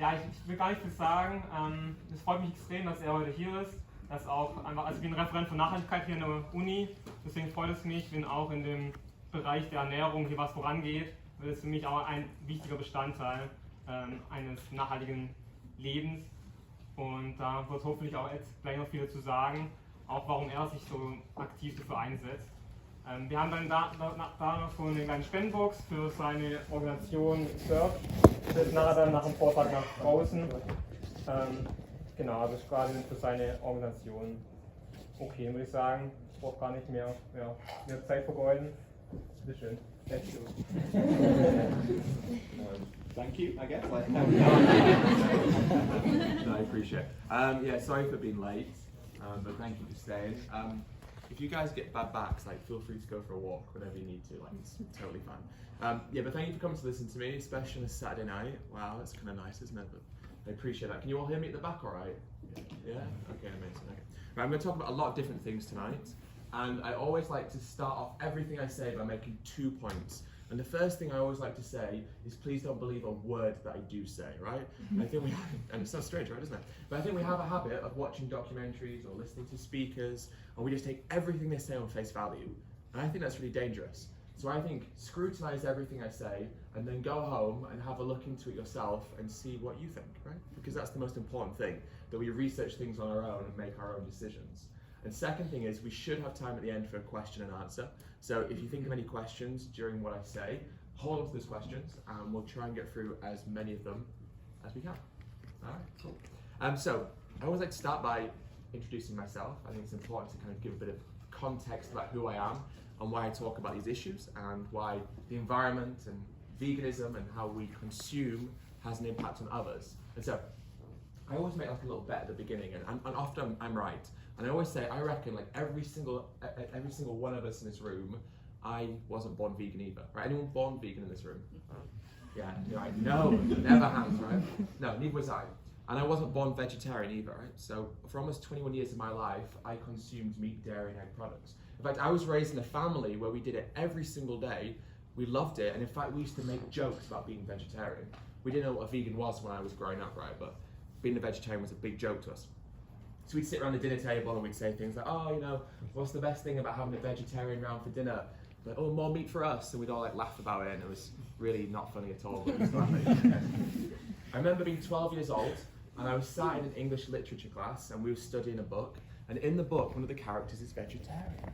Ja, ich will gar nicht viel sagen. Es freut mich extrem, dass er heute hier ist. Das auch einfach, also ich bin Referent für Nachhaltigkeit hier in der Uni, deswegen freut es mich, wenn auch in dem Bereich der Ernährung hier was vorangeht. Das ist für mich auch ein wichtiger Bestandteil eines nachhaltigen Lebens. Und da wird hoffentlich auch jetzt gleich noch viel dazu sagen, auch warum er sich so aktiv dafür einsetzt. Wir haben dann da noch so eine kleine Spendenbox für seine Organisation Surf. Das ist nachher dann nach dem Vortrag nach draußen. Genau, also quasi für seine Organisation. Okay, dann würde ich sagen, ich brauche gar nicht mehr Zeit vergeuden. Bitte schön. Thank you. Thank you, I guess. No, I appreciate it. Yeah, sorry for being late, but thank you for staying. If you guys get bad backs, like feel free to go for a walk whenever you need to. Like it's totally fine. Yeah, but thank you for coming to listen to me, especially on a Saturday night. Wow, that's kind of nice, isn't it? But I appreciate that. Can you all hear me at the back? All right? Yeah. Okay, amazing. Okay. Right, I'm going to talk about a lot of different things tonight, and I always like to start off everything I say by making 2 points. And the first thing I always like to say is please don't believe a word that I do say, right? I think we have, and it sounds strange, right, doesn't it? But I think we have a habit of watching documentaries or listening to speakers, and we just take everything they say on face value. And I think that's really dangerous. So I think scrutinize everything I say, and then go home and have a look into it yourself and see what you think, right? Because that's the most important thing, that we research things on our own and make our own decisions. And second thing is we should have time at the end for a question and answer. So if you think of any questions during what I say, hold on to those questions and we'll try and get through as many of them as we can. All right, cool. So I always like to start by introducing myself. I think it's important to kind of give a bit of context about who I am and why I talk about these issues and why the environment and veganism and how we consume has an impact on others. And so I always make like a little bet at the beginning, and often I'm right. And I always say, I reckon like every single one of us in this room, I wasn't born vegan either. Right? Anyone born vegan in this room? Yeah, right. No, never hands, right? No, neither was I. And I wasn't born vegetarian either, right? So for almost 21 years of my life, I consumed meat, dairy, and egg products. In fact, I was raised in a family where we did it every single day. We loved it, and in fact, we used to make jokes about being vegetarian. We didn't know what a vegan was when I was growing up, right? But being a vegetarian was a big joke to us. So we'd sit around the dinner table and we'd say things like, oh, you know, what's the best thing about having a vegetarian round for dinner? Like, oh, more meat for us. And we'd all like laugh about it, and it was really not funny at all. But it was I remember being 12 years old, and I was sat in an English literature class, and we were studying a book. And in the book, one of the characters is vegetarian.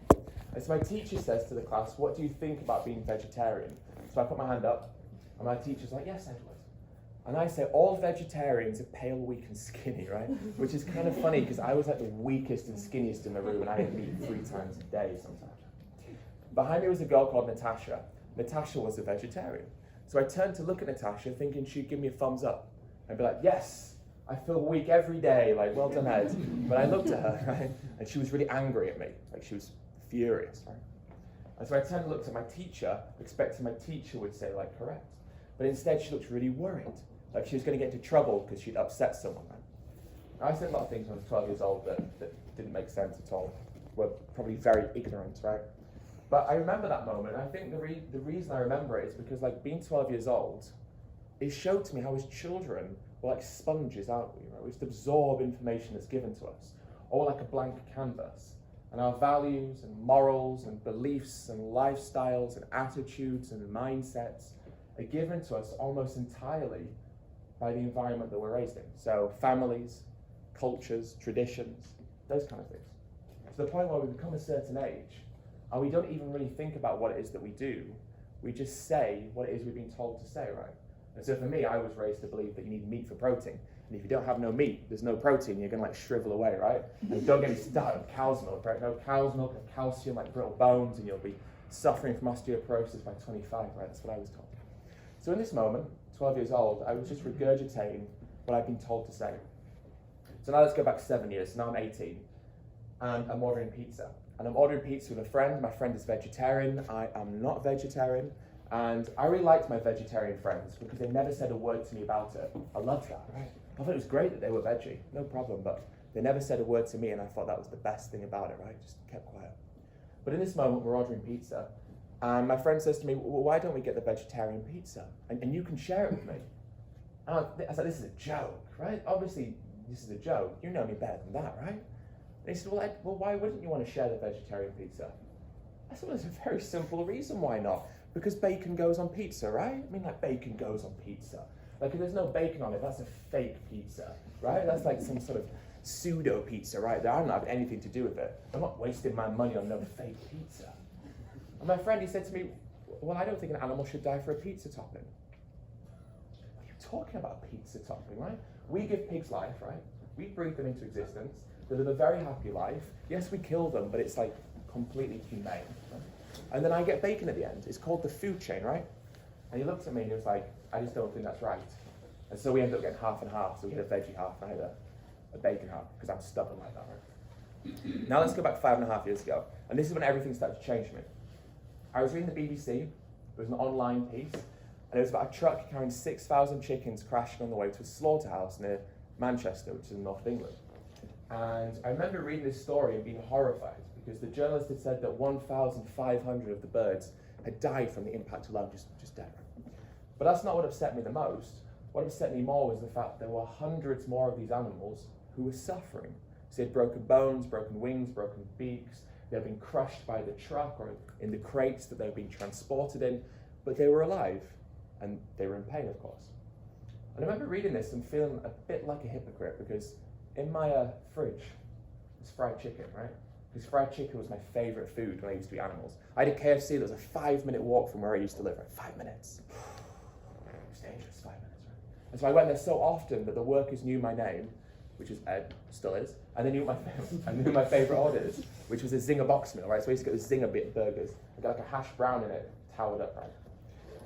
And so my teacher says to the class, what do you think about being vegetarian? So I put my hand up, and my teacher's like, yes, Edward. And I say, all vegetarians are pale, weak, and skinny, right? Which is kind of funny, because I was like the weakest and skinniest in the room, and I ate meat 3 times a day sometimes. Behind me was a girl called Natasha. Natasha was a vegetarian. So I turned to look at Natasha, thinking she'd give me a thumbs up. I'd be like, yes, I feel weak every day, like, well done, Ed. But I looked at her, right? And she was really angry at me, like she was furious, right? And so I turned and looked at my teacher, expecting my teacher would say, like, correct. But instead she looked really worried, like she was going to get into trouble because she'd upset someone. Right? I said a lot of things when I was 12 years old that didn't make sense at all. Were probably very ignorant, right? But I remember that moment, and I think the reason I remember it is because, like, being 12 years old, it showed to me how as children, we're like sponges, aren't we? Right? We just absorb information that's given to us, or like a blank canvas. And our values and morals and beliefs and lifestyles and attitudes and mindsets are given to us almost entirely by the environment that we're raised in. So families, cultures, traditions, those kind of things. To the point where we become a certain age, and we don't even really think about what it is that we do. We just say what it is we've been told to say, right? And so for me, I was raised to believe that you need meat for protein. And if you don't have no meat, there's no protein, you're going to like shrivel away, right? And don't get me started on cow's milk, right? No cow's milk and calcium, like brittle bones, and you'll be suffering from osteoporosis by 25, right? That's what I was told. So in this moment, 12 years old, I was just regurgitating what I'd been told to say. So now let's go back 7 years. So now I'm 18, and I'm ordering pizza. And I'm ordering pizza with a friend. My friend is vegetarian. I am not vegetarian. And I really liked my vegetarian friends because they never said a word to me about it. I loved that, right? I thought it was great that they were veggie, no problem, but they never said a word to me, and I thought that was the best thing about it, right? Just kept quiet. But in this moment, we're ordering pizza, and my friend says to me, well, why don't we get the vegetarian pizza? And you can share it with me. And I was like, this is a joke, right? Obviously, this is a joke. You know me better than that, right? And he said, well, Ed, why wouldn't you want to share the vegetarian pizza? I said, well, there's a very simple reason why not. Because bacon goes on pizza, right? I mean, like, bacon goes on pizza. Like, if there's no bacon on it, that's a fake pizza, right? That's like some sort of pseudo pizza, right? That I don't have anything to do with it. I'm not wasting my money on no fake pizza. And my friend, he said to me, well, I don't think an animal should die for a pizza topping. What are you talking about, pizza topping, right? We give pigs life, right? We breathe them into existence. They live a very happy life. Yes, we kill them, but it's like completely humane. Right? And then I get bacon at the end. It's called the food chain, right? And he looked at me and he was like, I just don't think that's right. And so we ended up getting half and half. So we get a veggie half and I had a bacon half, because I'm stubborn like that, right? Now let's go back 5.5 years ago. And this is when everything started to change for me. I was reading the BBC. It was an online piece. And it was about a truck carrying 6,000 chickens crashing on the way to a slaughterhouse near Manchester, which is in North England. And I remember reading this story and being horrified, because the journalist had said that 1,500 of the birds had died from the impact alone, just dead. But that's not what upset me the most. What upset me more was the fact there were hundreds more of these animals who were suffering. So they had broken bones, broken wings, broken beaks. They had been crushed by the truck or in the crates that they were being transported in, but they were alive, and they were in pain, of course. And I remember reading this and feeling a bit like a hypocrite, because in my fridge was fried chicken, right? Because fried chicken was my favourite food when I used to eat animals. I had a KFC that was a 5-minute walk from where I used to live, right? 5 minutes. It was dangerous, 5 minutes, right? And so I went there so often that the workers knew my name, which is Ed, still is, and they knew my favourite orders, which was a Zinger box meal, right? So I used to get the Zinger bit burgers. I got like a hash brown in it, towered up, right?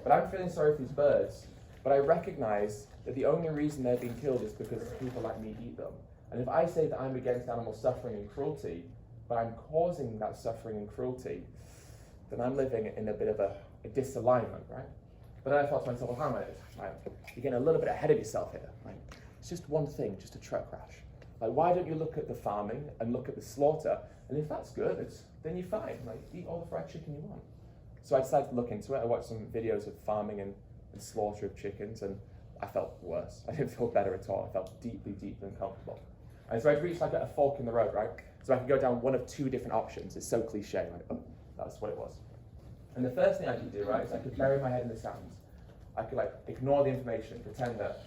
But I'm feeling sorry for these birds, but I recognise that the only reason they're being killed is because people like me eat them. And if I say that I'm against animal suffering and cruelty, but I'm causing that suffering and cruelty, then I'm living in a bit of a disalignment, right? But then I thought to myself, well, hang on a minute, right? You're getting a little bit ahead of yourself here, right? It's just one thing, just a truck crash. Like, why don't you look at the farming and look at the slaughter, and if that's good, then you're fine. Like, eat all the fried chicken you want. So I decided to look into it. I watched some videos of farming and slaughter of chickens, and I felt worse. I didn't feel better at all. I felt deeply, deeply uncomfortable. And so I'd reached like a fork in the road, right? So I could go down one of two different options. It's so cliche, right? Oh, that's what it was. And the first thing I could do, right, is I could bury my head in the sand. I could like ignore the information, pretend that,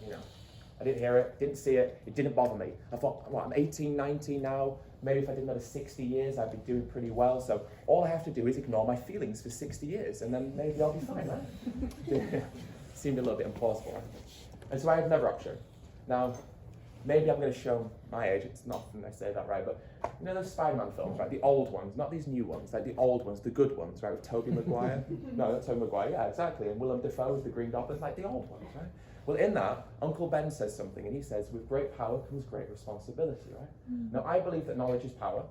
I didn't hear it, didn't see it, it didn't bother me. I thought, well, I'm 18, 19 now, maybe if I did another 60 years, I'd be doing pretty well, so all I have to do is ignore my feelings for 60 years, and then maybe I'll be fine, right? Seemed a little bit implausible, right? And so I had another option. Now, maybe I'm going to show my age, it's not often I say that, right, but you know those Spider-Man films, right, the old ones, not these new ones, like the old ones, the good ones, right, with Tobey Maguire? No, not Tobey Maguire, yeah, exactly, and Willem Dafoe as the Green Goblin, like the old ones, right? Well, in that, Uncle Ben says something, and he says, with great power comes great responsibility, right? Now, I believe that knowledge is power,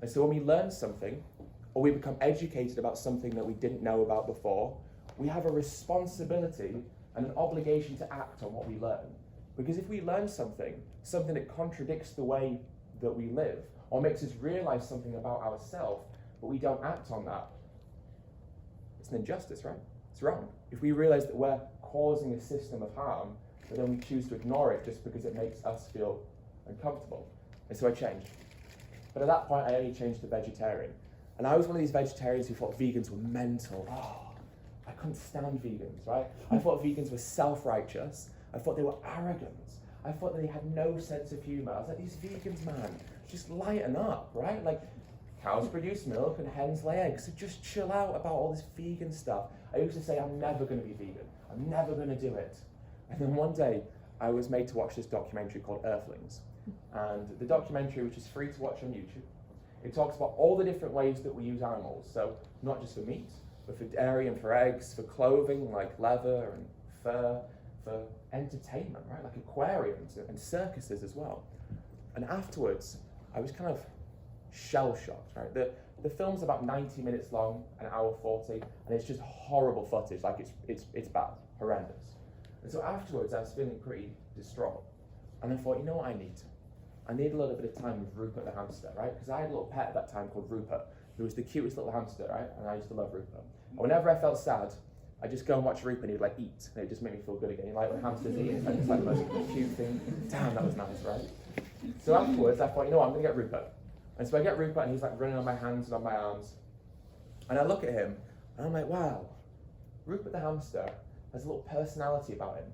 and so when we learn something, or we become educated about something that we didn't know about before, we have a responsibility and an obligation to act on what we learn. Because if we learn something that contradicts the way that we live, or makes us realize something about ourselves, but we don't act on that, it's an injustice, right? It's wrong. If we realize that we're causing a system of harm, but then we choose to ignore it just because it makes us feel uncomfortable. And so I changed. But at that point, I only changed to vegetarian. And I was one of these vegetarians who thought vegans were mental. Oh, I couldn't stand vegans, right? I thought vegans were self-righteous. I thought they were arrogant. I thought they had no sense of humor. I was like, these vegans, man, just lighten up, right? Like, cows produce milk and hens lay eggs, so just chill out about all this vegan stuff. I used to say, I'm never going to be vegan. I'm never going to do it. And then one day, I was made to watch this documentary called Earthlings. And the documentary, which is free to watch on YouTube, it talks about all the different ways that we use animals. So not just for meat, but for dairy and for eggs, for clothing like leather and fur, for entertainment, right? Like aquariums and circuses as well. And afterwards, I was kind of shell-shocked, right? The film's about 90 minutes long, an hour 40, and it's just horrible footage. Like it's bad, horrendous. And so afterwards, I was feeling pretty distraught. And I thought, you know what I need? I need a little bit of time with Rupert the hamster, right? Because I had a little pet at that time called Rupert, who was the cutest little hamster, right? And I used to love Rupert. And whenever I felt sad, I'd just go and watch Rupert and he'd like eat, and it'd just make me feel good again. You like when hamsters eat, it's like the most cute thing. Damn, that was nice, right? So afterwards, I thought, you know what, I'm gonna get Rupert. And so I get Rupert and he's like running on my hands and on my arms. And I look at him and I'm like, wow, Rupert the hamster has a little personality about him.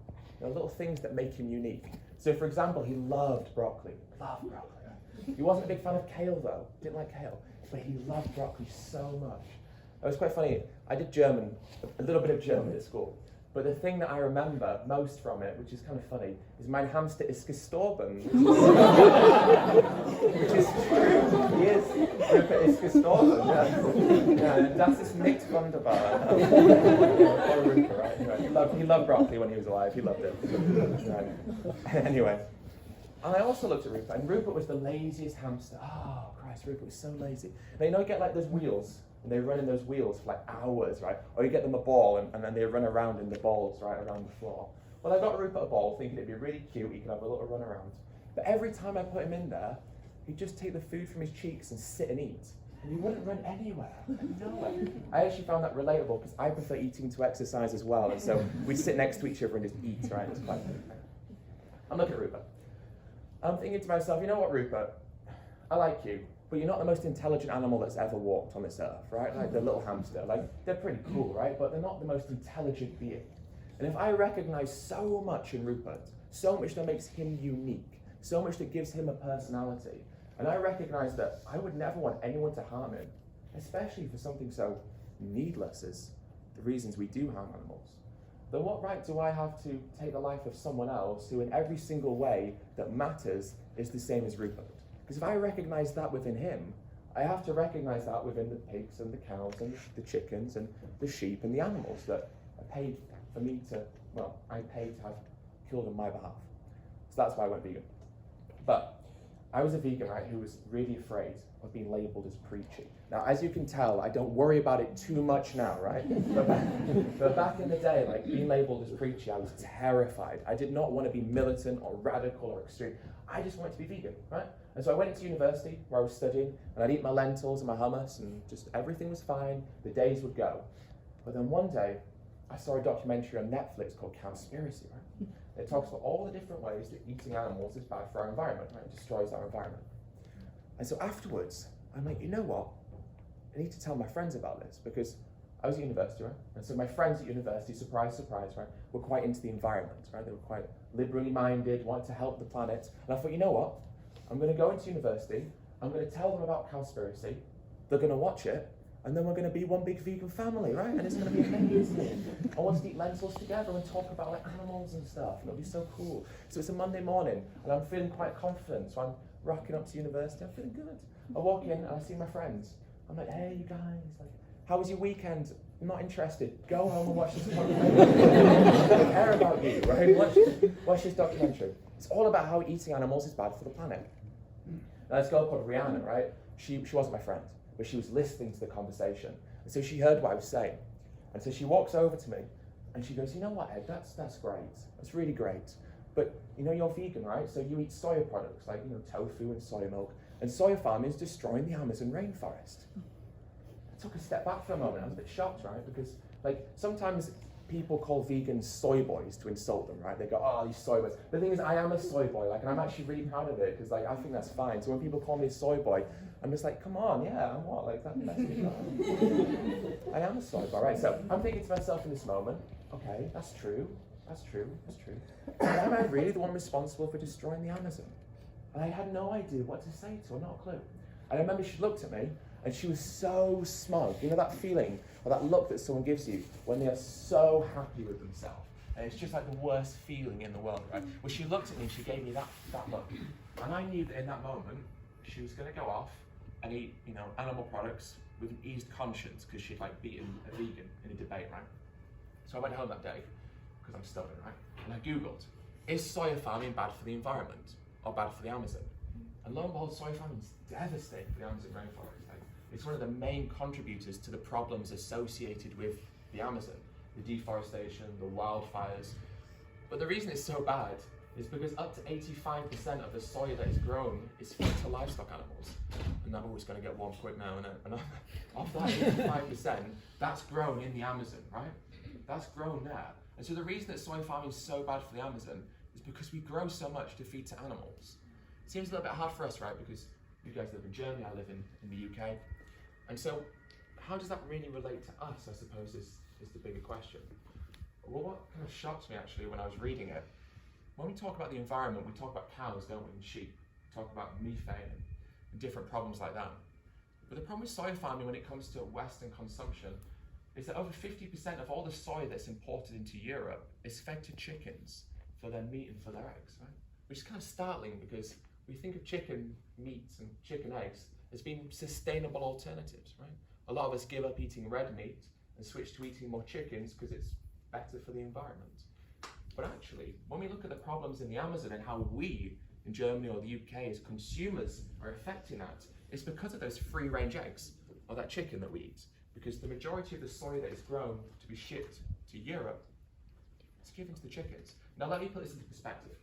You know, little things that make him unique. So for example, he loved broccoli. Loved broccoli. He wasn't a big fan of kale though, didn't like kale, but he loved broccoli so much. It was quite funny. I did German, a little bit of German at school, but the thing that I remember most from it, which is kind of funny, is mein Hamster ist gestorben. Which is true. He is. Rupert ist gestorben. Yeah, das ist nicht wunderbar. Poor Rupert, right? Anyway, he loved broccoli when he was alive. He loved it. Right. Anyway. And I also looked at Rupert, and Rupert was the laziest hamster. Oh, Christ, Rupert was so lazy. Now, you know, you get like those wheels, and they run in those wheels for like hours, right? Or you get them a ball, and then they run around in the balls, right, around the floor. Well, I got Rupert a ball, thinking it'd be really cute, he could have a little run around. But every time I put him in there, he'd just take the food from his cheeks and sit and eat. And he wouldn't run anywhere, nowhere. I actually found that relatable, because I prefer eating to exercise as well, and so we'd sit next to each other and just eat, right? It's quite funny. I'm looking at Rupert. I'm thinking to myself, you know what, Rupert? I like you, but you're not the most intelligent animal that's ever walked on this earth, right? Like the little hamster, like they're pretty cool, right? But they're not the most intelligent being. And if I recognize so much in Rupert, so much that makes him unique, so much that gives him a personality, and I recognize that I would never want anyone to harm him, especially for something so needless as the reasons we do harm animals, then what right do I have to take the life of someone else who in every single way that matters is the same as Rupert? Because if I recognize that within him, I have to recognize that within the pigs and the cows and the chickens and the sheep and the animals that are paid for me to, well, I paid to have killed on my behalf. So that's why I went vegan. But I was a vegan, right, who was really afraid of being labelled as preachy. Now, as you can tell, I don't worry about it too much now, right? But back in the day, like being labelled as preachy, I was terrified. I did not want to be militant or radical or extreme. I just wanted to be vegan, right? And so I went into university where I was studying, and I'd eat my lentils and my hummus, and just everything was fine. The days would go. But then one day, I saw a documentary on Netflix called Cowspiracy, right? It talks about all the different ways that eating animals is bad for our environment, right? It destroys our environment. And so afterwards, I'm like, you know what? I need to tell my friends about this, because I was at university, right? And so my friends at university, surprise, surprise, right, were quite into the environment, right? They were quite liberally minded, wanted to help the planet. And I thought, you know what? I'm going to go into university, I'm going to tell them about Cowspiracy, they're going to watch it, and then we're going to be one big vegan family, right? And it's going to be amazing. I want to eat lentils together and talk about like animals and stuff, and it'll be so cool. So it's a Monday morning, and I'm feeling quite confident, so I'm rocking up to university, I'm feeling good. I walk in and I see my friends. I'm like, hey, you guys, like, how was your weekend? I'm not interested. Go home and watch this documentary. I don't care about you, right? Watch this documentary. It's all about how eating animals is bad for the planet. Now, this girl called Rihanna, right? She wasn't my friend, but she was listening to the conversation. And so she heard what I was saying. And so she walks over to me and she goes, you know what, Ed, that's great. That's really great. But you know, you're vegan, right? So you eat soya products like, you know, tofu and soy milk. And soya farming is destroying the Amazon rainforest. I took a step back for a moment. I was a bit shocked, right? Because like sometimes people call vegans soy boys to insult them, right? They go, oh, these soy boys. The thing is, I am a soy boy, like, and I'm actually really proud of it, because like I think that's fine. So when people call me a soy boy, I'm just like, come on, yeah, I'm what? Like that's it. I am a soy boy, right? So I'm thinking to myself in this moment, okay, that's true. That's true. But am I really the one responsible for destroying the Amazon? And I had no idea what to say to her, not a clue. And I remember she looked at me, and she was so smug. You know that feeling, or that look that someone gives you when they are so happy with themselves. And it's just like the worst feeling in the world, right? Well, she looked at me and she gave me that look. And I knew that in that moment, she was going to go off and eat, you know, animal products with an eased conscience, because she'd like beaten a vegan in a debate, right? So I went home that day, because I'm stubborn, right? And I Googled, is soya farming bad for the environment or bad for the Amazon? And lo and behold, soya farming is devastating for the Amazon rainforest. Like, it's one of the main contributors to the problems associated with the Amazon, the deforestation, the wildfires. But the reason it's so bad is because up to 85% of the soya that is grown is fed to livestock animals. And I'm always going to get £1 now, and of that 85%, that's grown in the Amazon, right? That's grown there. And so the reason that soy farming is so bad for the Amazon is because we grow so much to feed to animals. It seems a little bit hard for us, right? Because you guys live in Germany, I live in the UK. And so how does that really relate to us, I suppose, is the bigger question. Well, what kind of shocked me actually when I was reading it, when we talk about the environment, we talk about cows, don't we, and sheep. We talk about methane and different problems like that. But the problem with soy farming when it comes to Western consumption is that over 50% of all the soy that's imported into Europe is fed to chickens for their meat and for their eggs, right? Which is kind of startling because we think of chicken meats and chicken eggs as being sustainable alternatives, right? A lot of us give up eating red meat and switch to eating more chickens because it's better for the environment. But actually, when we look at the problems in the Amazon and how we in Germany or the UK as consumers are affecting that, it's because of those free-range eggs or that chicken that we eat. Because the majority of the soy that is grown to be shipped to Europe is given to the chickens. Now let me put this into perspective.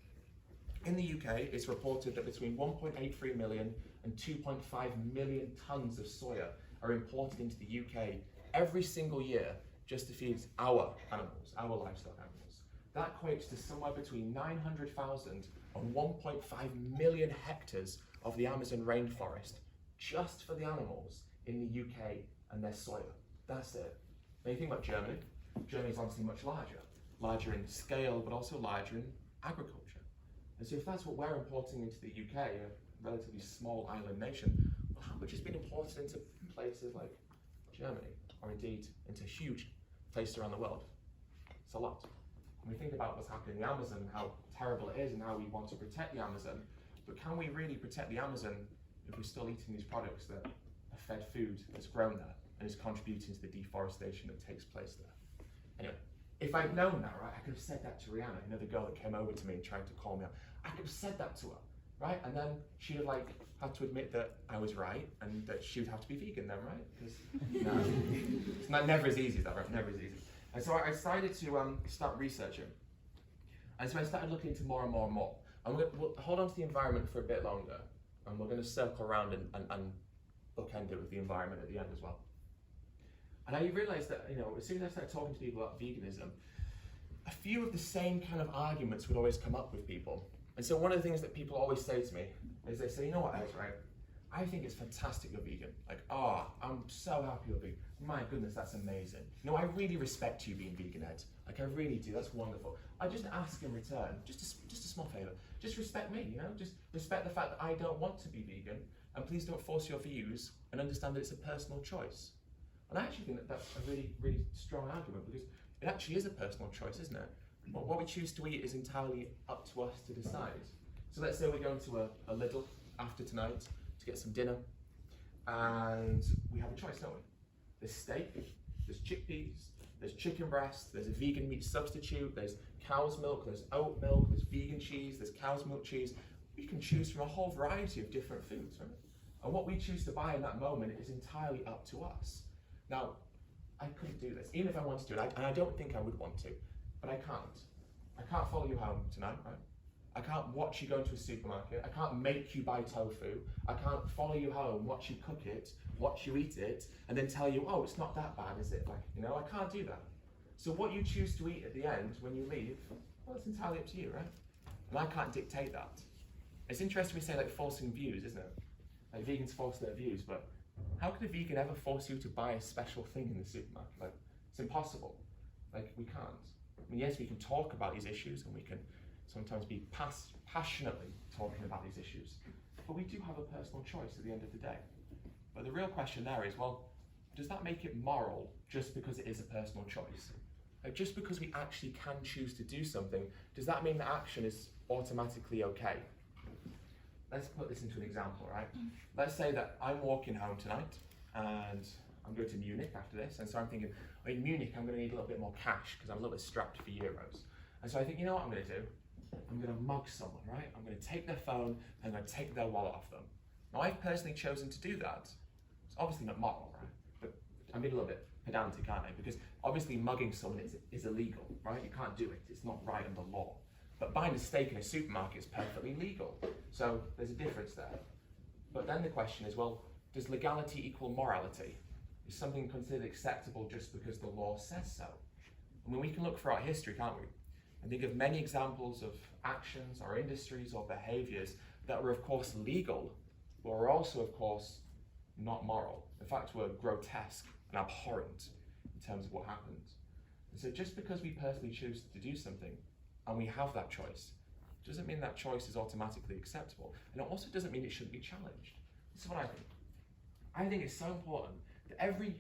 In the UK, it's reported that between 1.83 million and 2.5 million tons of soya are imported into the UK every single year just to feed our animals, our livestock animals. That equates to somewhere between 900,000 and 1.5 million hectares of the Amazon rainforest just for the animals in the UK and their soya. That's it. Now you think about Germany. Germany is obviously much larger in scale, but also larger in agriculture. And so if that's what we're importing into the UK, a relatively small island nation, well, how much has been imported into places like Germany, or indeed into huge places around the world? It's a lot. When we think about what's happening in the Amazon and how terrible it is and how we want to protect the Amazon, but can we really protect the Amazon if we're still eating these products that are fed food that's grown there and is contributing to the deforestation that takes place there? Anyway, if I'd known that, right, I could have said that to Rihanna, you know, the girl that came over to me and tried to call me up. I could have said that to her, right? And then she'd have had to admit that I was right and that she would have to be vegan then, right? Because it's never as easy as that, right? Never as easy. And so I decided to start researching. And so I started looking into more and more and more. And we'll hold on to the environment for a bit longer, and we're going to circle around and bookend it with the environment at the end as well. And I realised that, you know, as soon as I started talking to people about veganism, a few of the same kind of arguments would always come up with people. And so one of the things that people always say to me is they say, you know what, Ed, right? I think it's fantastic you're vegan. Like, oh, I'm so happy you're vegan. My goodness, that's amazing. You know, I really respect you being vegan, Ed. Like, I really do. That's wonderful. I just ask in return, just a small favour. Just respect me, you know? Just respect the fact that I don't want to be vegan, and please don't force your views, and understand that it's a personal choice. And I actually think that that's a really, really strong argument, because it actually is a personal choice, isn't it? What we choose to eat is entirely up to us to decide. So let's say we're going to a Lidl after tonight to get some dinner, and we have a choice, don't we? There's steak, there's chickpeas, there's chicken breast, there's a vegan meat substitute, there's cow's milk, there's oat milk, there's vegan cheese, there's cow's milk cheese. We can choose from a whole variety of different foods, right? And what we choose to buy in that moment is entirely up to us. Now, I couldn't do this, even if I wanted to, and I don't think I would want to, but I can't. I can't follow you home tonight, right? I can't watch you go into a supermarket. I can't make you buy tofu. I can't follow you home, watch you cook it, watch you eat it, and then tell you, oh, it's not that bad, is it? Like, you know, I can't do that. So what you choose to eat at the end when you leave, well, it's entirely up to you, right? And I can't dictate that. It's interesting we say like forcing views, isn't it? Like vegans force their views, but how could a vegan ever force you to buy a special thing in the supermarket? Like, it's impossible. Like, we can't. I mean, yes, we can talk about these issues, and we can sometimes be passionately talking about these issues, but we do have a personal choice at the end of the day. But the real question there is, well, does that make it moral just because it is a personal choice? Like, just because we actually can choose to do something, does that mean that action is automatically okay? Let's put this into an example, right? Let's say that I'm walking home tonight, and I'm going to Munich after this, and so I'm thinking, oh, in Munich I'm going to need a little bit more cash because I'm a little bit strapped for euros. And so I think, you know what I'm going to do? I'm going to mug someone, right? I'm going to take their phone and I'm going to take their wallet off them. Now, I've personally chosen to do that. It's obviously not moral, right? But I'm being a little bit pedantic, aren't I? Because obviously mugging someone is illegal, right? You can't do it. It's not right under law. But buying a steak in a supermarket is perfectly legal. So there's a difference there. But then the question is, well, does legality equal morality? Is something considered acceptable just because the law says so? I mean, we can look throughout history, can't we? And think of many examples of actions or industries or behaviors that were, of course, legal, but were also, of course, not moral. In fact, were grotesque and abhorrent in terms of what happened. And so just because we personally choose to do something, and we have that choice, doesn't mean that choice is automatically acceptable. And it also doesn't mean it shouldn't be challenged. This is what I think. I think it's so important that every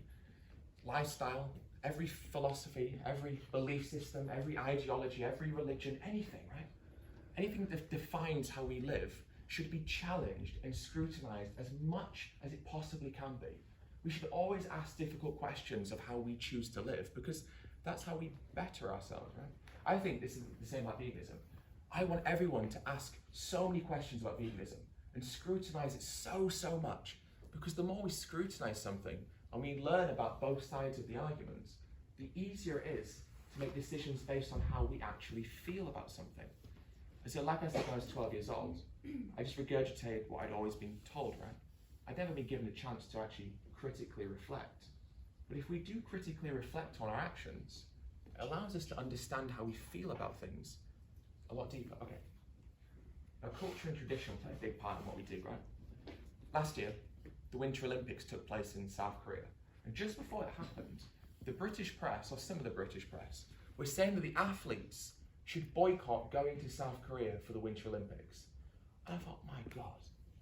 lifestyle, every philosophy, every belief system, every ideology, every religion, anything, right? Anything that defines how we live should be challenged and scrutinized as much as it possibly can be. We should always ask difficult questions of how we choose to live, because that's how we better ourselves, right? I think this is the same about veganism. I want everyone to ask so many questions about veganism and scrutinize it so much, because the more we scrutinize something and we learn about both sides of the arguments, the easier it is to make decisions based on how we actually feel about something. And so, like I said when I was 12 years old, I just regurgitated what I'd always been told, right? I'd never been given a chance to actually critically reflect. But if we do critically reflect on our actions, it allows us to understand how we feel about things a lot deeper. Okay. Now, culture and tradition play a big part in what we do, right? Last year, the Winter Olympics took place in South Korea. And just before it happened, the British press, or some of the British press, were saying that the athletes should boycott going to South Korea for the Winter Olympics. And I thought, my God,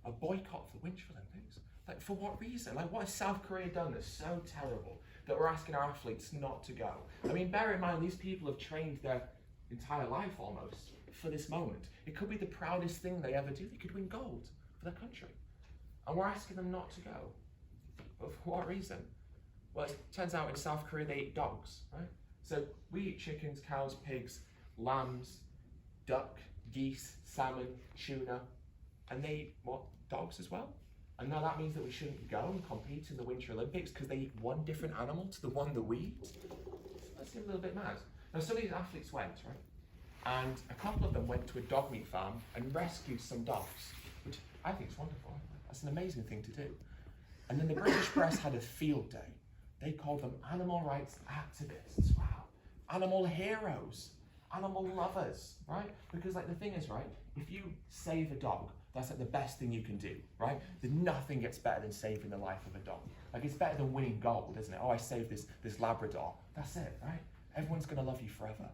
a boycott for the Winter Olympics? Like, for what reason? Like, what has South Korea done that's so terrible that we're asking our athletes not to go? I mean, bear in mind, these people have trained their entire life almost for this moment. It could be the proudest thing they ever do. They could win gold for their country. And we're asking them not to go. But for what reason? Well, it turns out in South Korea they eat dogs, right? So we eat chickens, cows, pigs, lambs, duck, geese, salmon, tuna, and they eat, what, dogs as well? And now that means that we shouldn't go and compete in the Winter Olympics because they eat one different animal to the one that we eat? That seems a little bit mad. Now, some of these athletes went, right? And a couple of them went to a dog meat farm and rescued some dogs, which I think is wonderful. That's an amazing thing to do. And then the British press had a field day. They called them animal rights activists. Wow. Animal heroes. Animal lovers, right? Because, like, the thing is, right, if you save a dog, that's like the best thing you can do, right? Then nothing gets better than saving the life of a dog. Like, it's better than winning gold, isn't it? Oh, I saved this Labrador. That's it, right? Everyone's gonna love you forever.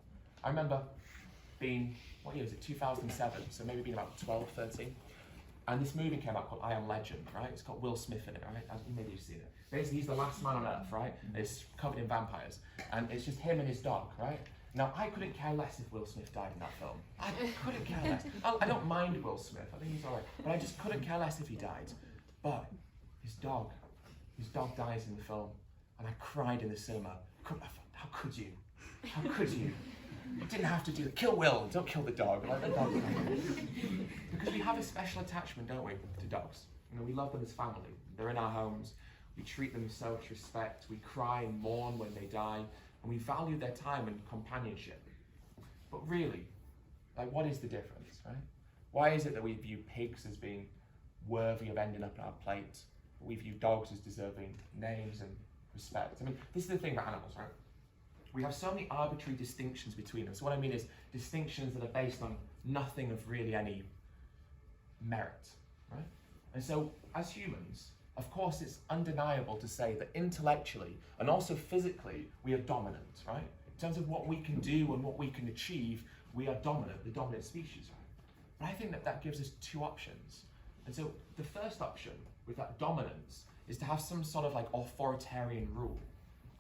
I remember being, what year was it, 2007, so maybe being about 12, 13. And this movie came out called I Am Legend, right? It's got Will Smith in it, right? Maybe you've seen it. Basically, he's the last man on Earth, right? It's covered in vampires. And it's just him and his dog, right? Now, I couldn't care less if Will Smith died in that film. I couldn't care less. I don't mind Will Smith. I think he's all right. But I just couldn't care less if he died. But his dog dies in the film. And I cried in the cinema. How could you? How could you? You didn't have to do that. Kill Will. Don't kill the dog. Like, the dog. Because we have a special attachment, don't we, to dogs? You know, we love them as family. They're in our homes. We treat them with so much respect. We cry and mourn when they die. And we value their time and companionship. But really, like, what is the difference, right? Why is it that we view pigs as being worthy of ending up on our plate? But we view dogs as deserving names and respect? I mean, this is the thing about animals, right? We have so many arbitrary distinctions between them. So what I mean is distinctions that are based on nothing of really any merit, right? And so as humans, of course, it's undeniable to say that intellectually and also physically, we are dominant, right? In terms of what we can do and what we can achieve, we are dominant, the dominant species, right? But I think that gives us two options. And so the first option with that dominance is to have some sort of like authoritarian rule.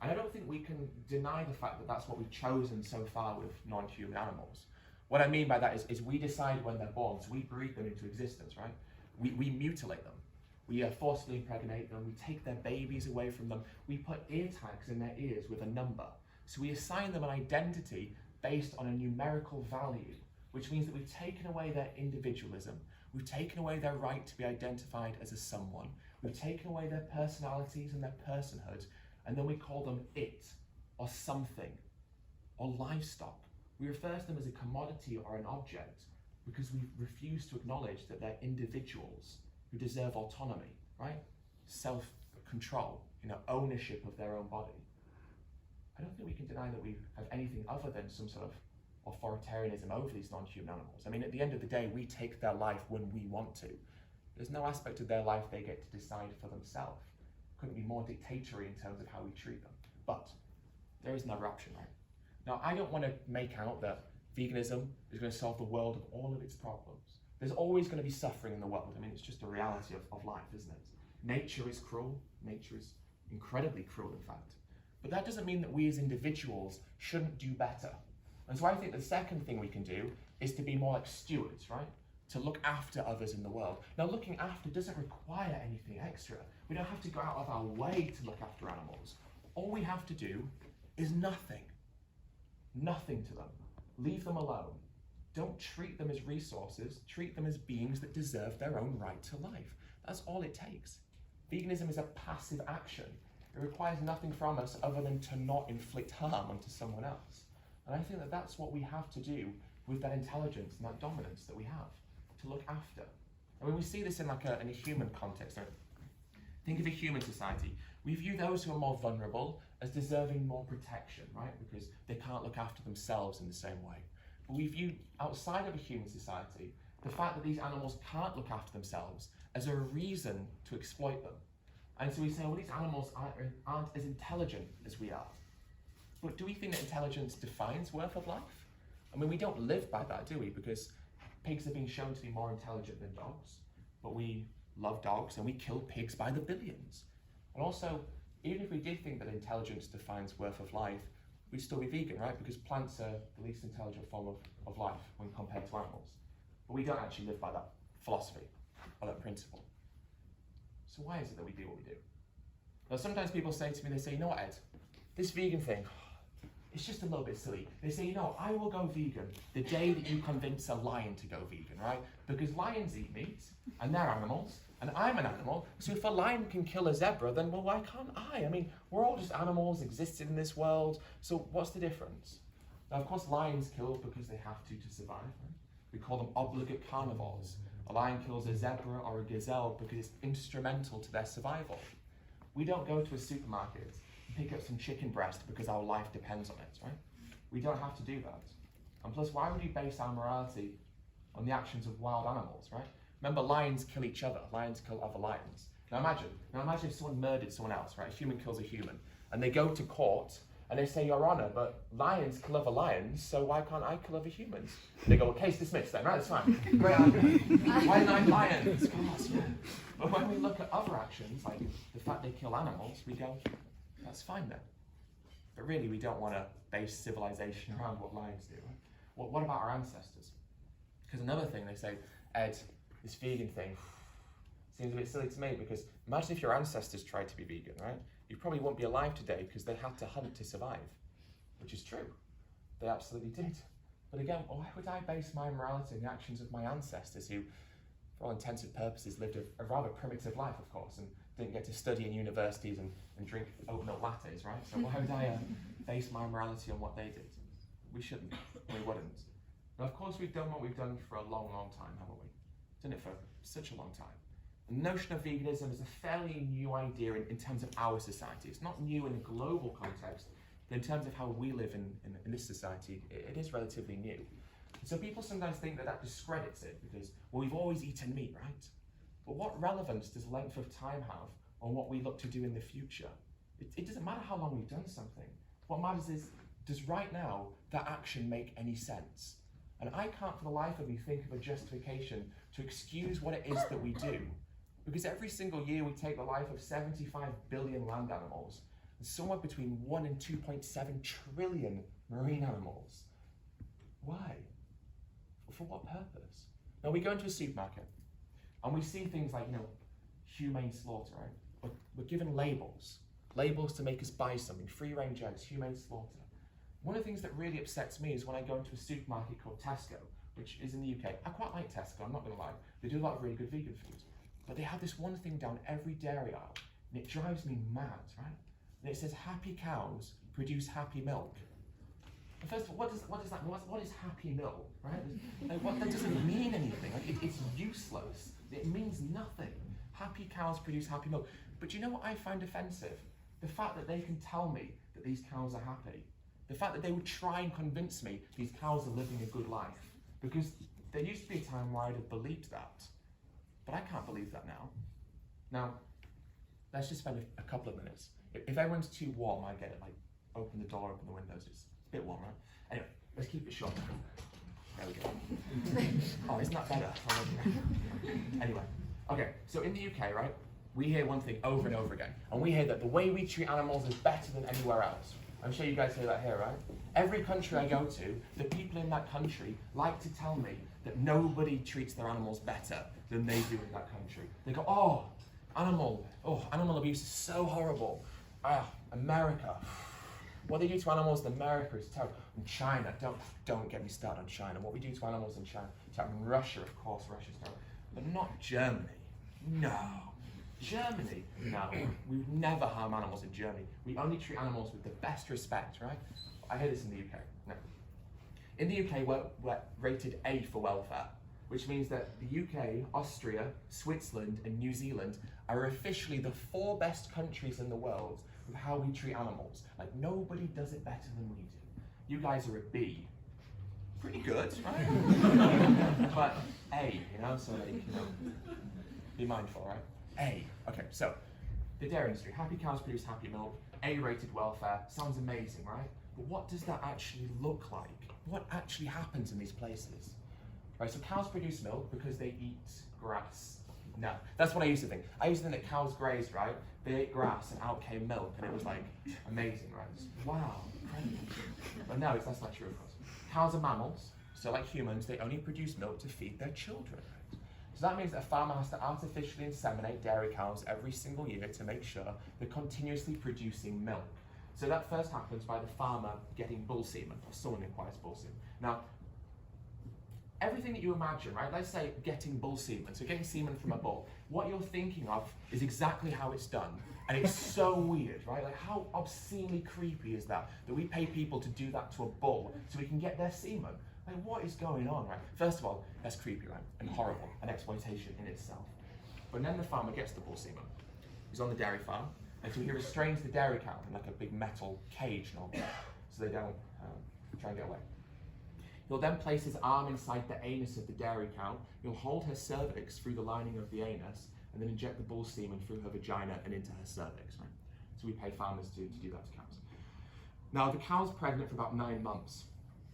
And I don't think we can deny the fact that that's what we've chosen so far with non-human animals. What I mean by that is we decide when they're born, so we breed them into existence, right? We mutilate them. We forcibly impregnate them, we take their babies away from them, we put ear tags in their ears with a number. So we assign them an identity based on a numerical value, which means that we've taken away their individualism, we've taken away their right to be identified as a someone, we've taken away their personalities and their personhood, and then we call them it, or something, or livestock. We refer to them as a commodity or an object because we refuse to acknowledge that they're individuals who deserve autonomy, right? Self-control, ownership of their own body. I don't think we can deny that we have anything other than some sort of authoritarianism over these non-human animals. I mean, at the end of the day, we take their life when we want to. There's no aspect of their life they get to decide for themselves. Couldn't be more dictatorial in terms of how we treat them. But there is another option, right? Now, I don't want to make out that veganism is going to solve the world of all of its problems. There's always going to be suffering in the world. I mean, it's just a reality of life, isn't it? Nature is cruel. Nature is incredibly cruel, in fact. But that doesn't mean that we as individuals shouldn't do better. And so I think the second thing we can do is to be more like stewards, right? To look after others in the world. Now, looking after doesn't require anything extra. We don't have to go out of our way to look after animals. All we have to do is nothing. Nothing to them. Leave them alone. Don't treat them as resources. Treat them as beings that deserve their own right to life. That's all it takes. Veganism is a passive action. It requires nothing from us other than to not inflict harm onto someone else. And I think that that's what we have to do with that intelligence and that dominance that we have, to look after. I mean, we see this in in a human context. Right? Think of a human society. We view those who are more vulnerable as deserving more protection, right? Because they can't look after themselves in the same way. But we view outside of a human society the fact that these animals can't look after themselves as a reason to exploit them. And so we say, well, these animals aren't as intelligent as we are. But do we think that intelligence defines worth of life? I mean, we don't live by that, do we? Because pigs have been shown to be more intelligent than dogs. But we love dogs and we kill pigs by the billions. And also, even if we did think that intelligence defines worth of life, we'd still be vegan, right? Because plants are the least intelligent form of life when compared to animals. But we don't actually live by that philosophy or that principle. So why is it that we do what we do? Now, sometimes people say to me, they say, you know what, Ed, this vegan thing, it's just a little bit silly. They say, you know, I will go vegan the day that you convince a lion to go vegan, right? Because lions eat meat, and they're animals, and I'm an animal, so if a lion can kill a zebra, then, well, why can't I? I mean, we're all just animals existing in this world, so what's the difference? Now, of course, lions kill because they have to survive, right? We call them obligate carnivores. A lion kills a zebra or a gazelle because it's instrumental to their survival. We don't go to a supermarket and pick up some chicken breast because our life depends on it, right? We don't have to do that. And plus, why would we base our morality on the actions of wild animals, right? Remember, lions kill each other. Lions kill other lions. Now imagine if someone murdered someone else, right? A human kills a human. And they go to court and they say, Your Honor, but lions kill other lions, so why can't I kill other humans? They go, well, case dismissed then, right? That's fine. Great argument. Why not lions? Of course, yeah. But when we look at other actions, like the fact they kill animals, we go, that's fine then. But really, we don't want to base civilization around what lions do. Right? Well, what about our ancestors? Because another thing they say, Ed, this vegan thing seems a bit silly to me, because imagine if your ancestors tried to be vegan, right? You probably won't be alive today because they had to hunt to survive, which is true. They absolutely did. But again, why would I base my morality on the actions of my ancestors who, for all intents and purposes, lived a rather primitive life, of course, and didn't get to study in universities and drink oat milk lattes, right? So why would I base my morality on what they did? We shouldn't. We wouldn't. Now, of course, we've done what we've done for a long, long time, haven't we? Done it for such a long time. The notion of veganism is a fairly new idea in terms of our society. It's not new in a global context, but in terms of how we live in this society, it is relatively new. So people sometimes think that discredits it because, well, we've always eaten meat, right? But what relevance does length of time have on what we look to do in the future? It doesn't matter how long we've done something. What matters is, does right now that action make any sense? And I can't for the life of me think of a justification to excuse what it is that we do. Because every single year we take the life of 75 billion land animals and somewhere between 1 and 2.7 trillion marine animals. Why? For what purpose? Now we go into a supermarket and we see things like, humane slaughter, right? We're given labels to make us buy something, free range eggs, humane slaughter. One of the things that really upsets me is when I go into a supermarket called Tesco, which is in the UK. I quite like Tesco, I'm not going to lie. They do a lot of really good vegan food. But they have this one thing down every dairy aisle, and it drives me mad, right? And it says, happy cows produce happy milk. And first of all, what is happy milk, right? That doesn't mean anything. It's useless. It means nothing. Happy cows produce happy milk. But you know what I find offensive? The fact that they can tell me that these cows are happy. The fact that they would try and convince me these cows are living a good life. Because there used to be a time where I'd have believed that. But I can't believe that now. Now, let's just spend a couple of minutes. If everyone's too warm, I get it. Like, open the door, open the windows. It's a bit warm, right? Anyway, let's keep it short. There we go. Oh, isn't that better? Anyway, okay, so in the UK, right, we hear one thing over and over again. And we hear that the way we treat animals is better than anywhere else. I'm sure you guys hear that here, right? Every country I go to, the people in that country like to tell me that nobody treats their animals better than they do in that country. They go, oh, animal abuse is so horrible. America. What they do to animals in America is terrible. In China, don't get me started on China. What we do to animals in China. In Russia, of course, Russia's terrible. But not Germany. No. Germany? No. We would never harm animals in Germany. We only treat animals with the best respect, right? I hear this in the UK. No. In the UK, we're rated A for welfare, which means that the UK, Austria, Switzerland, and New Zealand are officially the 4 best countries in the world with how we treat animals. Like, nobody does it better than we do. You guys are a B. Pretty good, right? But A, so be mindful, right? A. Okay, so the dairy industry. Happy cows produce happy milk. A-rated welfare. Sounds amazing, right? But what does that actually look like? What actually happens in these places? Right, so cows produce milk because they eat grass. No, that's what I used to think. I used to think that cows grazed, right? They ate grass and out came milk, and it was like amazing, right? Wow, incredible. But no, that's not true, of course. Cows are mammals, so like humans, they only produce milk to feed their children. Right? So that means that a farmer has to artificially inseminate dairy cows every single year to make sure they're continuously producing milk. So that first happens by the farmer getting bull semen, or someone acquires bull semen. Now, everything that you imagine, right? Let's say getting bull semen, so getting semen from a bull. What you're thinking of is exactly how it's done. And it's so weird, right? Like, how obscenely creepy is that we pay people to do that to a bull so we can get their semen? Like, what is going on, right? First of all, that's creepy, right? And horrible, and exploitation in itself. But then the farmer gets the bull semen. He's on the dairy farm, and so he restrains the dairy cow in like a big metal cage and all that, so they don't try and get away. He'll then place his arm inside the anus of the dairy cow. He'll hold her cervix through the lining of the anus, and then inject the bull semen through her vagina and into her cervix, right? So we pay farmers to do that to cows. Now, the cow's pregnant for about 9 months.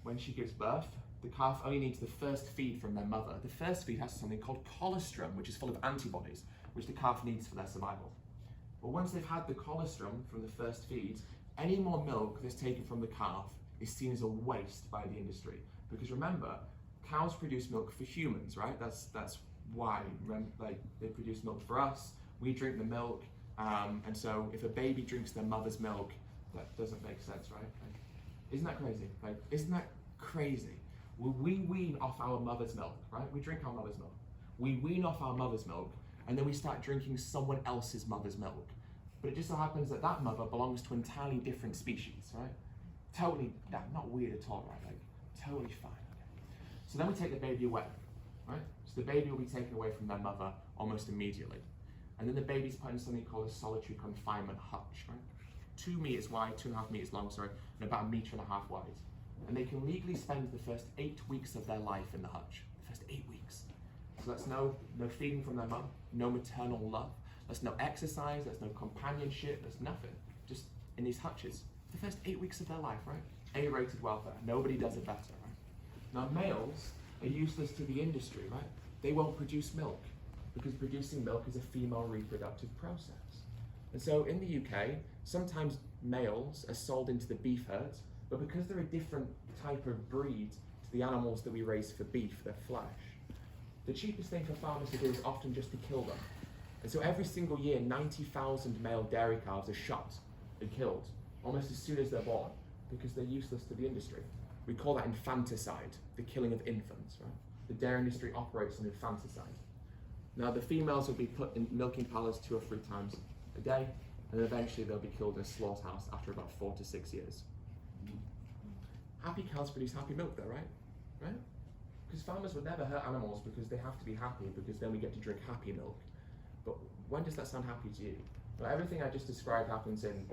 When she gives birth, the calf only needs the first feed from their mother. The first feed has something called colostrum, which is full of antibodies, which the calf needs for their survival. But once they've had the colostrum from the first feed, any more milk that's taken from the calf is seen as a waste by the industry. Because remember, cows produce milk for humans, right? That's why. Like, they produce milk for us. We drink the milk, and so if a baby drinks their mother's milk, that doesn't make sense, right? Like, isn't that crazy? Like, isn't that crazy? We wean off our mother's milk, right? We drink our mother's milk. We wean off our mother's milk, and then we start drinking someone else's mother's milk. But it just so happens that that mother belongs to an entirely different species, right? Totally, not weird at all, right? Like, totally fine. Okay. So then we take the baby away, right? So the baby will be taken away from their mother almost immediately. And then the baby's put in something called a solitary confinement hutch, right? 2 meters wide, 2.5 meters long, sorry, and about 1.5 meters wide. And they can legally spend the first 8 weeks of their life in the hutch. The first 8 weeks. So that's no feeding from their mum, no maternal love, there's no exercise, there's no companionship, there's nothing. Just in these hutches. The first 8 weeks of their life, right? A-rated welfare. Nobody does it better, right? Now, males are useless to the industry, right? They won't produce milk because producing milk is a female reproductive process. And so in the UK, sometimes males are sold into the beef herds, but because they're a different type of breed to the animals that we raise for beef, their flesh, the cheapest thing for farmers to do is often just to kill them. And so every single year, 90,000 male dairy calves are shot and killed almost as soon as they're born, because they're useless to the industry. We call that infanticide, the killing of infants, right? The dairy industry operates on infanticide. Now, the females will be put in milking parlours 2 or 3 times a day, and eventually they'll be killed in a slaughterhouse after about 4 to 6 years. Happy cows produce happy milk though, right? Right? Because farmers would never hurt animals because they have to be happy, because then we get to drink happy milk. But when does that sound happy to you? Well, everything I just described happens in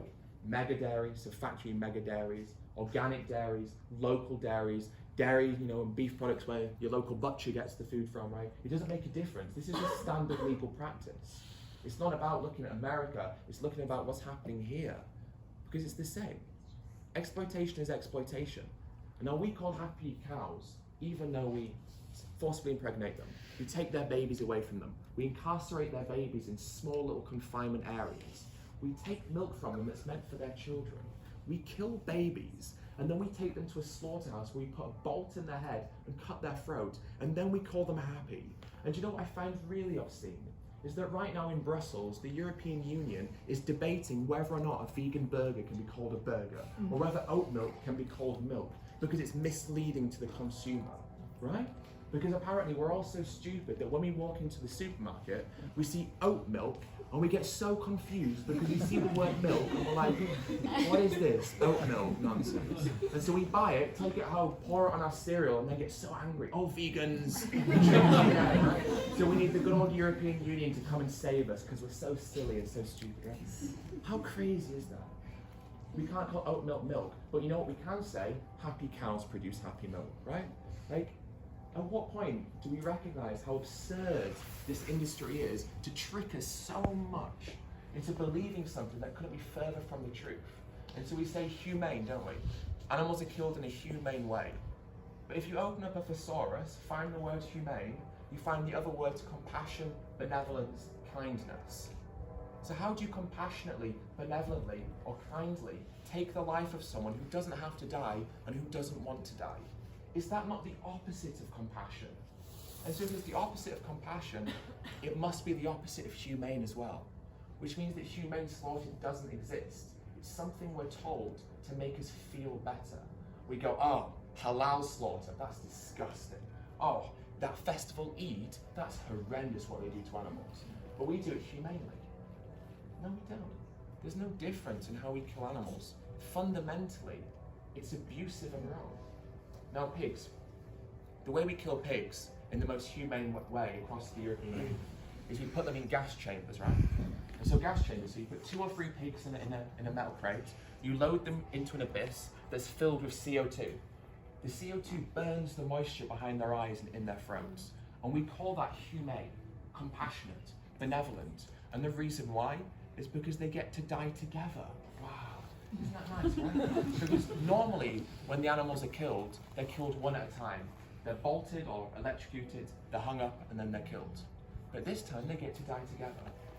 mega dairies, so factory mega dairies, organic dairies, local dairies, dairy, and beef products where your local butcher gets the food from, right? It doesn't make a difference. This is just standard legal practice. It's not about looking at America, it's looking about what's happening here, because it's the same. Exploitation is exploitation. And now we call happy cows, even though we forcibly impregnate them. We take their babies away from them. We incarcerate their babies in small little confinement areas. We take milk from them that's meant for their children. We kill babies, and then we take them to a slaughterhouse where we put a bolt in their head and cut their throat, and then we call them happy. And you know what I find really obscene? Is that right now in Brussels, the European Union is debating whether or not a vegan burger can be called a burger, or whether oat milk can be called milk, because it's misleading to the consumer, right? Because apparently we're all so stupid that when we walk into the supermarket, we see oat milk, and we get so confused because we see the word milk, and we're like, what is this? Oat milk nonsense. And so we buy it, take it home, pour it on our cereal, and then get so angry. Oh, vegans. Yeah, right? So we need the good old European Union to come and save us because we're so silly and so stupid, right? How crazy is that? We can't call oat milk milk, but you know what we can say? Happy cows produce happy milk, right? Like, at what point do we recognize how absurd this industry is to trick us so much into believing something that couldn't be further from the truth? And so we say humane, don't we? Animals are killed in a humane way. But if you open up a thesaurus, find the word humane, you find the other words compassion, benevolence, kindness. So how do you compassionately, benevolently, or kindly take the life of someone who doesn't have to die and who doesn't want to die? Is that not the opposite of compassion? And so if it's the opposite of compassion, it must be the opposite of humane as well, which means that humane slaughter doesn't exist. It's something we're told to make us feel better. We go, oh, halal slaughter, that's disgusting. Oh, that festival Eid, that's horrendous what they do to animals. But we do it humanely. No, we don't. There's no difference in how we kill animals. Fundamentally, it's abusive and wrong. Now, pigs. The way we kill pigs in the most humane way across the European Union is we put them in gas chambers, right? And so gas chambers, so you put 2 or 3 pigs in a metal crate, you load them into an abyss that's filled with CO2. The CO2 burns the moisture behind their eyes and in their throats. And we call that humane, compassionate, benevolent. And the reason why is because they get to die together. Wow. Isn't that nice, right? Because normally, when the animals are killed, they're killed one at a time. They're bolted or electrocuted, they're hung up, and then they're killed. But this time, they get to die together.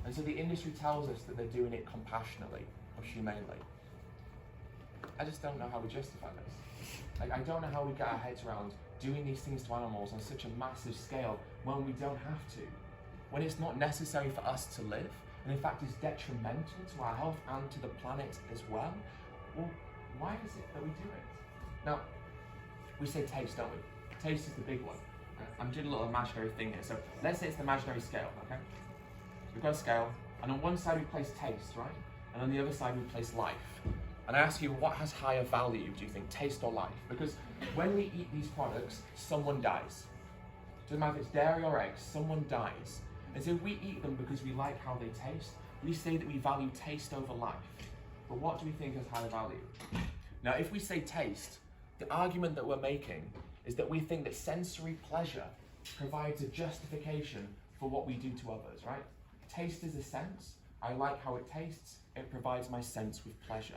And so the industry tells us that they're doing it compassionately or humanely. I just don't know how we justify this. Like, I don't know how we get our heads around doing these things to animals on such a massive scale when we don't have to. When it's not necessary for us to live, and in fact is detrimental to our health and to the planet as well. Well, why is it that we do it? Now, we say taste, don't we? Taste is the big one. I'm doing a little imaginary thing here. So let's say it's the imaginary scale, okay? We've got a scale, and on one side we place taste, right? And on the other side we place life. And I ask you, what has higher value, do you think, taste or life? Because when we eat these products, someone dies. Doesn't matter if it's dairy or eggs, someone dies. And so if we eat them because we like how they taste, we say that we value taste over life. But what do we think has higher value? Now, if we say taste, the argument that we're making is that we think that sensory pleasure provides a justification for what we do to others, right? Taste is a sense. I like how it tastes. It provides my sense with pleasure.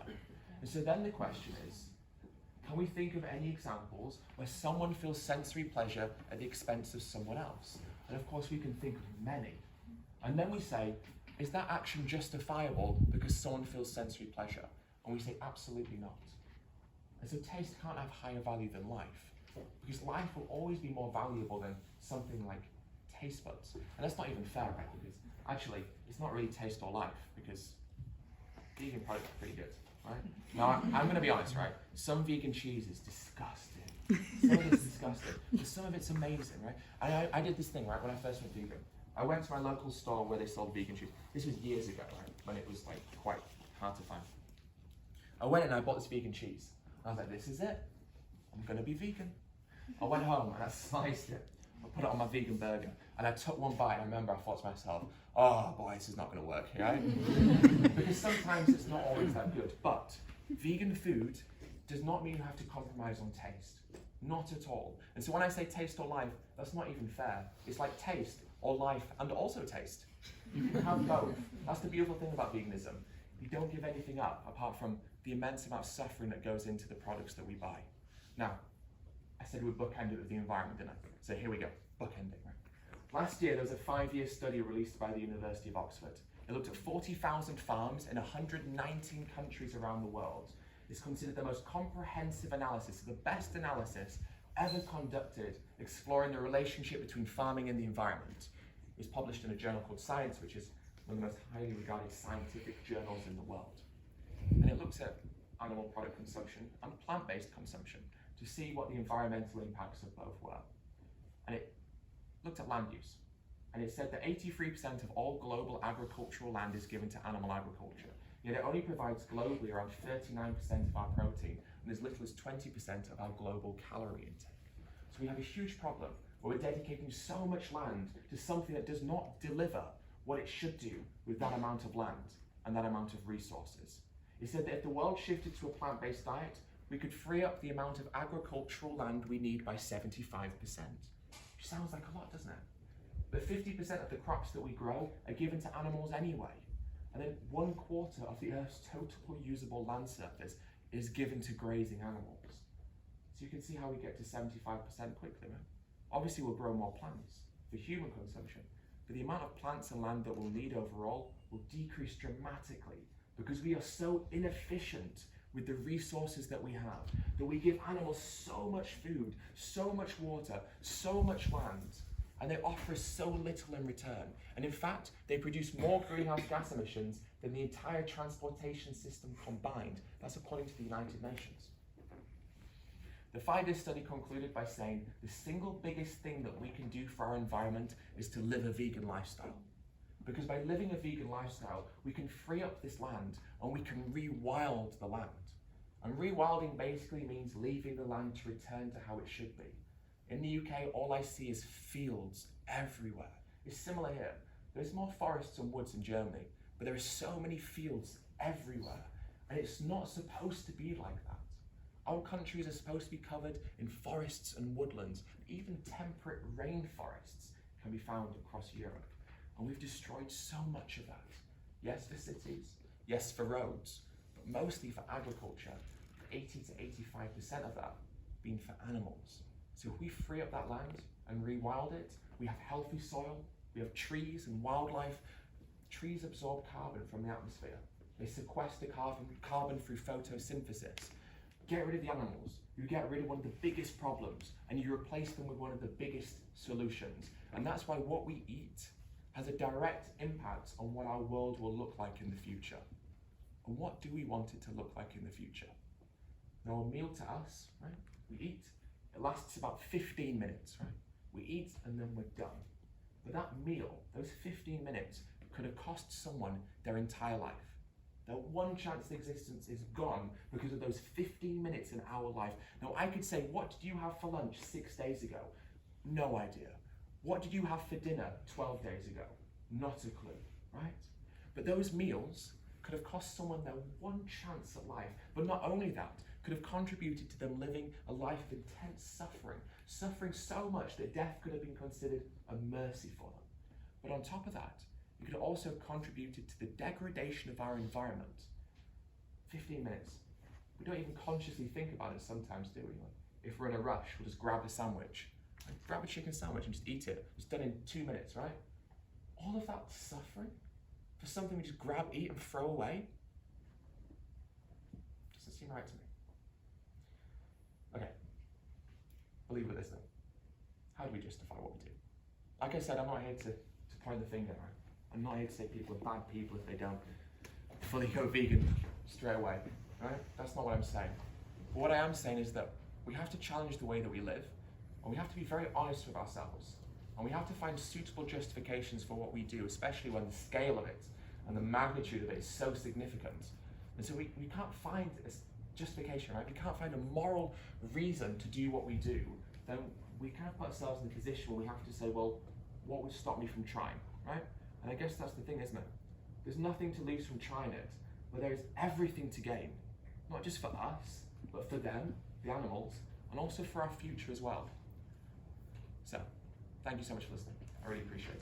And so then the question is, can we think of any examples where someone feels sensory pleasure at the expense of someone else? And of course we can think of many. And then we say, is that action justifiable because someone feels sensory pleasure? And we say, absolutely not. And so taste can't have higher value than life, because life will always be more valuable than something like taste buds. And that's not even fair, right? Because actually, it's not really taste or life, because vegan products are pretty good, right? Now, I'm going to be honest, right? Some vegan cheese is disgusting. Some of it's disgusting, but some of it's amazing, right? And I did this thing, right, when I first went vegan. I went to my local store where they sold vegan cheese. This was years ago, right, when it was like quite hard to find. I went and I bought this vegan cheese. I was like, this is it. I'm gonna be vegan. I went home and I sliced it. I put it on my vegan burger, and I took one bite, and I remember I thought to myself, oh boy, this is not going to work, right? Because sometimes it's not always that good. But vegan food does not mean you have to compromise on taste. Not at all. And so when I say taste or life, that's not even fair. It's like taste or life and also taste. You can have both. That's the beautiful thing about veganism. You don't give anything up apart from the immense amount of suffering that goes into the products that we buy. Now, I said we'd bookend it with the environment, didn't I? So here we go, bookending. Right? Last year, there was a 5-year study released by the University of Oxford. It looked at 40,000 farms in 119 countries around the world. It's considered the most comprehensive analysis, the best analysis ever conducted, exploring the relationship between farming and the environment. It's published in a journal called Science, which is one of the most highly regarded scientific journals in the world. And it looks at animal product consumption and plant-based consumption to see what the environmental impacts of both were. And it looked at land use. And it said that 83% of all global agricultural land is given to animal agriculture. Yet it only provides globally around 39% of our protein and as little as 20% of our global calorie intake. So we have a huge problem where we're dedicating so much land to something that does not deliver what it should do with that amount of land and that amount of resources. It said that if the world shifted to a plant-based diet, we could free up the amount of agricultural land we need by 75%. Which sounds like a lot, doesn't it? But 50% of the crops that we grow are given to animals anyway. And then 1/4 of the Earth's total usable land surface is given to grazing animals. So you can see how we get to 75% quickly, right? Obviously we'll grow more plants for human consumption, but the amount of plants and land that we'll need overall will decrease dramatically because we are so inefficient with the resources that we have, that we give animals so much food, so much water, so much land, and they offer us so little in return. And in fact, they produce more greenhouse gas emissions than the entire transportation system combined. That's according to the United Nations. The 5-year study concluded by saying the single biggest thing that we can do for our environment is to live a vegan lifestyle. Because by living a vegan lifestyle, we can free up this land and we can rewild the land. And rewilding basically means leaving the land to return to how it should be. In the UK, all I see is fields everywhere. It's similar here. There's more forests and woods in Germany, but there are so many fields everywhere. And it's not supposed to be like that. Our countries are supposed to be covered in forests and woodlands. Even temperate rainforests can be found across Europe. And we've destroyed so much of that. Yes, for cities, yes, for roads, but mostly for agriculture, 80 to 85% of that being for animals. So if we free up that land and rewild it, we have healthy soil, we have trees and wildlife. Trees absorb carbon from the atmosphere. They sequester carbon through photosynthesis. Get rid of the animals, you get rid of one of the biggest problems, and you replace them with one of the biggest solutions. And that's why what we eat has a direct impact on what our world will look like in the future. And what do we want it to look like in the future? Now, a meal to us, right? We eat, it lasts about 15 minutes, right? We eat and then we're done. But that meal, those 15 minutes, could have cost someone their entire life. Their one chance of existence is gone because of those 15 minutes in our life. Now, I could say, what did you have for lunch 6 days ago? No idea. What did you have for dinner 12 days ago? Not a clue, right? But those meals could have cost someone their one chance at life. But not only that, could have contributed to them living a life of intense suffering, suffering so much that death could have been considered a mercy for them. But on top of that, it could have also contributed to the degradation of our environment. 15 minutes. We don't even consciously think about it sometimes, do we? Like, if we're in a rush, we'll just grab a sandwich. Like, grab a chicken sandwich and just eat it. It's done in 2 minutes, right? All of that suffering for something we just grab, eat, and throw away? Doesn't seem right to me. Okay, I'll leave it with this then. How do we justify what we do? Like I said, I'm not here to point the finger, right? I'm not here to say people are bad people if they don't fully go vegan straight away, right? That's not what I'm saying. But what I am saying is that we have to challenge the way that we live, and we have to be very honest with ourselves, and we have to find suitable justifications for what we do, especially when the scale of it and the magnitude of it is so significant. And so we can't find a justification, right? We can't find a moral reason to do what we do. Then we kind of put ourselves in a position where we have to say, well, what would stop me from trying, right? And I guess that's the thing, isn't it? There's nothing to lose from trying it, but there is everything to gain, not just for us, but for them, the animals, and also for our future as well. So, thank you so much for listening. I really appreciate it.